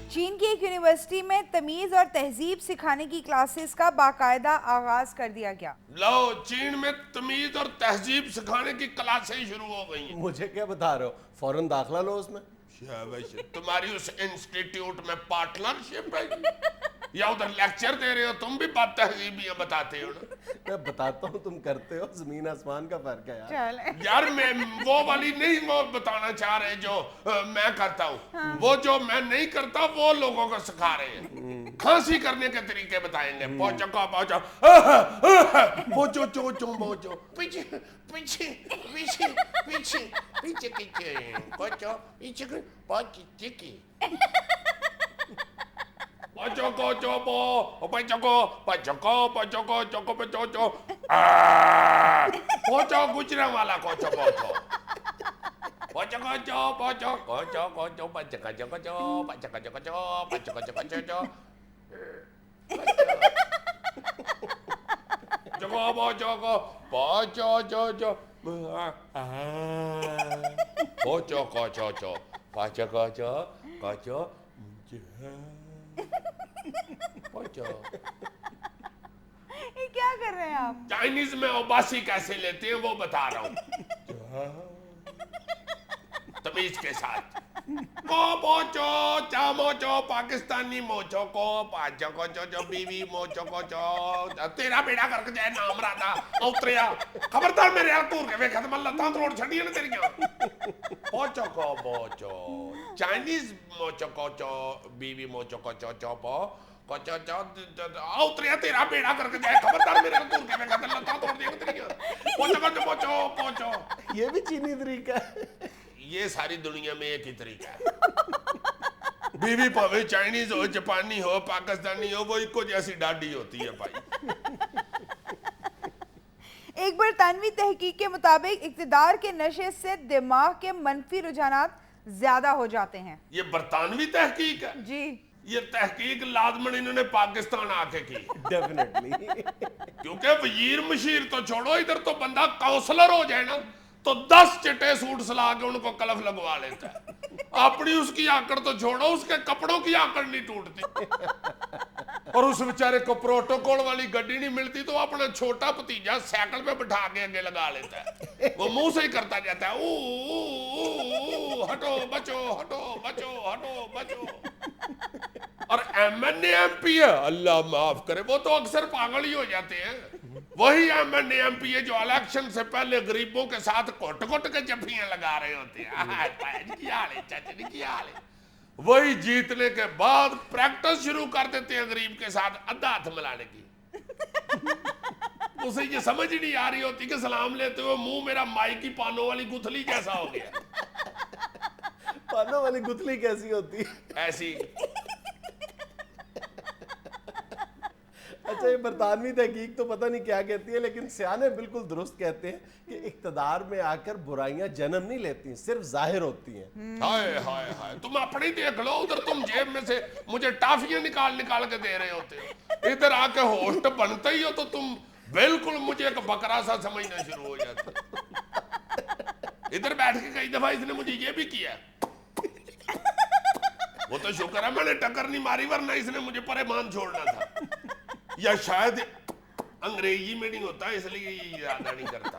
چین کی ایک یونیورسٹی میں تمیز اور تہذیب سکھانے کی کلاسز کا باقاعدہ آغاز کر دیا گیا. لو, چین میں تمیز اور تہذیب سکھانے کی کلاسیں شروع ہو گئی ہیں. مجھے کیا بتا رہے ہو, فوراً داخلہ لو اس میں. تمہاری اس انسٹیٹیوٹ میں پارٹنرشپ ہے یا ادھر لیکچر دے رہے ہو, تم بھی بات تہذیبیاں بتاتے ہو نا. میں بتاتا ہوں, تم کرتے ہو, زمین آسمان کا فرق ہے یار. یار میں وہ والی نہیں وہ بتانا چاہ رہے جو میں کرتا ہوں, وہ جو میں نہیں کرتا وہ لوگوں کو سکھا رہے ہیں. کھانسی کرنے کے طریقے بتائیں گے. پہنچو کو پہنچو پہنچو چو چو پہنچو پیچھے پیچھے پیچھے پیچھے پیچھے پیچھے پہنچو پیچھے پہنچی کی Pachoko chopo, pachoko, pachoko, pachoko, choco pachocho. Pocho guchran wala kocho pocho. Pachoko cho, pocho, kocho, kocho, pachaka choco cho, pachaka choco cho, pachaka choco cho. Choco pocho, pocho cho cho. Pocho kocho cho, pachaka cho, kocho. یہ کیا کر رہے ہیں آپ؟ Chinese میں اوباسی کیسے لیتے ہیں وہ بتا رہا ہوں تمیز کے ساتھ. کو پوچو چا موچو پاکستانی موچو کو پاچو کو چو چو بیوی موچو کو چو تیرا بیڑا کر کے جائے نام راتا اوتریا خبردار میرے یار تور کے ویکھت ملہ تاں روڑ چھڑی ہے نا تیری پوچو کو پوچو چائنیز موچو کو چو بیوی موچو کو چو چو پو کو چو چو اوتریا تیرا بیڑا کر کے جائے خبردار میرے یار تور کے ویکھت ملہ تاں روڑ دے تیری پوچو کو چو پوچو پوچو. یہ بھی چینی طریقہ ہے. یہ ساری دنیا میں ایک ہی طریقہ ہے. بیوی پاوے چائنیز ہو, جاپانی ہو, پاکستانی ہو, وہ ایک کو جیسی ڈاڈی ہوتی ہے بھائی. ایک برطانوی تحقیق کے مطابق اقتدار کے نشے سے دماغ کے منفی رجحانات زیادہ ہو جاتے ہیں. یہ برطانوی تحقیق ہے جی. یہ تحقیق لازمن انہوں نے پاکستان آ کے کی ڈیفینیٹلی, کیونکہ وزیر مشیر تو چھوڑو, ادھر تو بندہ کاؤنسلر ہو جائے نا تو 10 چٹے سوٹ سلا کے ان کو کلف لگوا لیتا ہے. اپنی اس کی آکڑ تو چھوڑو, اس کے کپڑوں کی آکڑ نہیں ٹوٹتی. اور اس بیچارے کو پروٹوکول والی گڈی نہیں ملتی تو اپنا چھوٹا بھتیجا سائیکل پہ بٹھا کے آگے لگا لیتا ہے. وہ منہ سے ہی کرتا جاتا ہے ہٹو بچو ہٹو بچو ہٹو بچو. اور M N A M P ہے, اللہ معاف کرے, وہ تو اکثر پاگل ہی ہو جاتے ہیں. وہی M N A M P ہے جو الیکشن سے پہلے غریبوں کے ساتھ کوٹ کوٹ کے جفیاں لگا رہے ہوتے ہیں. وہی جیتنے کے بعد پریکٹس شروع کر دیتے ہیں غریب کے ساتھ ادھا ہاتھ ملانے کی. اسے یہ سمجھ نہیں آ رہی ہوتی کہ سلام لیتے ہوئے منہ میرا مائی کی پانوں والی گتھلی کیسا ہو گیا. پانوں والی گتھلی کیسی ہوتی ہے؟ ایسی. اچھا, یہ برطانوی تحقیق تو پتہ نہیں کیا کہتی ہے, لیکن سیانے بالکل درست کہتے ہیں کہ اقتدار میں آ کر برائیاں جنم نہیں لیتی, صرف ظاہر ہوتی ہیں. ہائے ہائے ہائے, تم اپنی دیکھ لو, ادھر تم جیب میں سے مجھے ٹافیاں نکال نکال کے دے رہے ہوتے ہو, ادھر آ کے ہوسٹ بنتے ہی ہو تو تم بالکل مجھے ایک بکرا سا سمجھنا شروع ہو جاتا. ادھر بیٹھ کے کئی دفعہ اس نے مجھے یہ بھی کیا, وہ تو شکر ہے میں نے ٹکر نہیں ماری ورنہ اس نے مجھے پریمان چھوڑنا تھا. یا شاید انگریزی میں نہیں ہوتا اس لیے یہ ارادہ نہیں کرتا.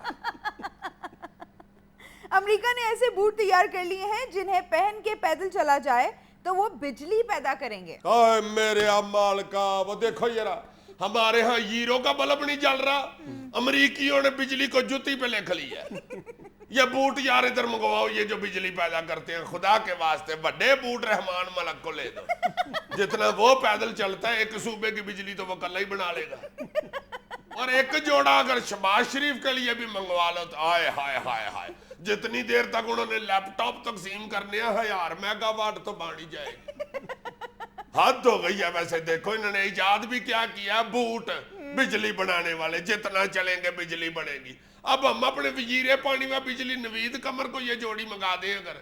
امریکہ نے ایسے بوٹ تیار کر لیے ہیں جنہیں پہن کے پیدل چلا جائے تو وہ بجلی پیدا کریں گے. اے میرے امال کا, وہ دیکھو ذرا, ہمارے ہاں یورو کا بلب نہیں جل رہا, امریکیوں نے بجلی کو جوتی پہ لکھ لیا. یہ بوٹ یار ادھر منگواؤ یہ جو بجلی پیدا کرتے ہیں خدا کے واسطے بڑے بوٹ رحمان ملک کو لے دو جتنا وہ پیدل چلتا ہے ایک صوبے کی بجلی تو وہ کل ہی بنا لے گا اور ایک جوڑا اگر شہباز شریف کے لیے بھی منگوا لو تو آئے ہائے ہائے ہائے جتنی دیر تک انہوں نے لیپ ٹاپ تقسیم کرنے ہیں 1000 میگا واٹ تو بانی جائے گی حد ہو گئی ہے ویسے دیکھو انہوں نے ایجاد بھی کیا کیا بوٹ بجلی بنانے والے جتنا چلیں گے بجلی بنے گی اب ہم اپنے وزیر پانی میں بجلی نوید قمر کو یہ جوڑی منگا دیں اگر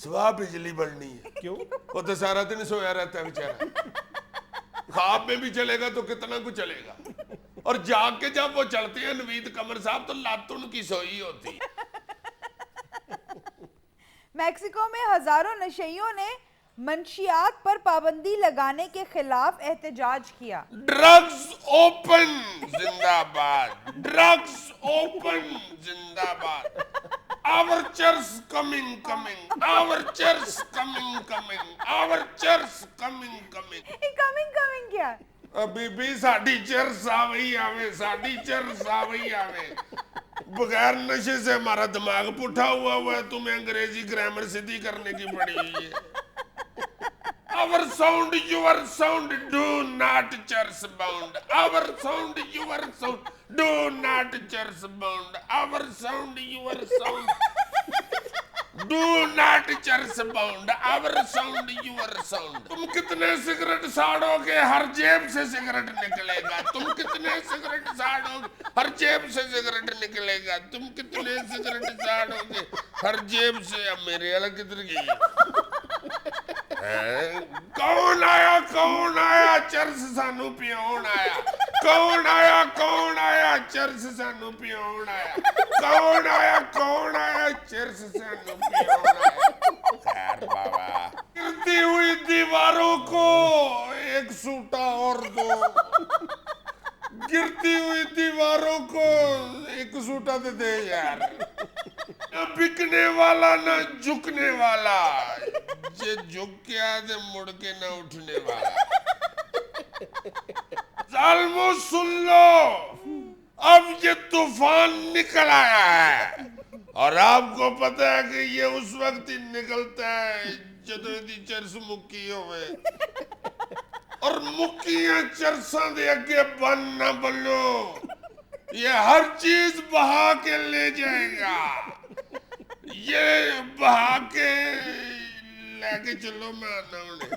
سوا بجلی بننی ہے کیوں وہ تو سارا دن سویا رہتا ہے بیچارہ خواب میں بھی چلے گا تو کتنا کچھ چلے گا اور جاگ کے جب وہ چلتے ہیں نوید قمر صاحب تو لات ان کی سوئی ہوتی میکسیکو میں ہزاروں نشیوں نے منشیات پر پابندی لگانے کے خلاف احتجاج کیا. ڈرگز اوپن زندہ باد, ڈرگز اوپن زندہ باد. Our church coming, our church coming, our church coming. coming کیا؟ ابھی بھی ساڑھی چرس آوئی آوے, ساڑھی چرس آوئی آوے. بغیر نشے سے ہمارا دماغ پٹھا ہوا ہے, تمہیں انگریزی گرامر سیدھی کرنے کی پڑی ہوئی ہے. Our sound, your sound, do not church bound. Our sound, your sound, do not church bound. Our sound, your sound, do not church bound. Our sound, your sound. تم کتنے سگریٹ ساڑو گے ہر جیب سے سگریٹ نکلے گا. تم کتنے سگریٹ ساڑو گے ہر جیب سے سگریٹ نکلے گا. تم کتنے سگریٹ ساڑو گے ہر جیب سے. اب میرے والا کدھر گئی؟ کون آیا چرس سانو پیون آیا. کون آیا چرس سانو پیون آیا. کون آیا چرس سانو پیون آیا. خیر بابا, گرتی ہوئی دیواروں کو ایک سوٹا اور دو. گرتی ہوئی دیواروں کو ایک سوٹا دے دے یار. نہ بکنے والا نہ جھکنے والا, جے جھک کے آدھے مڑ کے نہ اٹھنے والا. ظالمو سن لو, اب یہ طوفان نکل آیا ہے اور آپ کو پتہ ہے کہ یہ اس وقت ہی نکلتا ہے جدو دی چرس مکی ہوئے. اور مکیاں چرساں دے اگے بن نہ بنو, یہ ہر چیز بہا کے لے جائے گا. یہ بہا کے لے کے چلو میں آنا انہیں.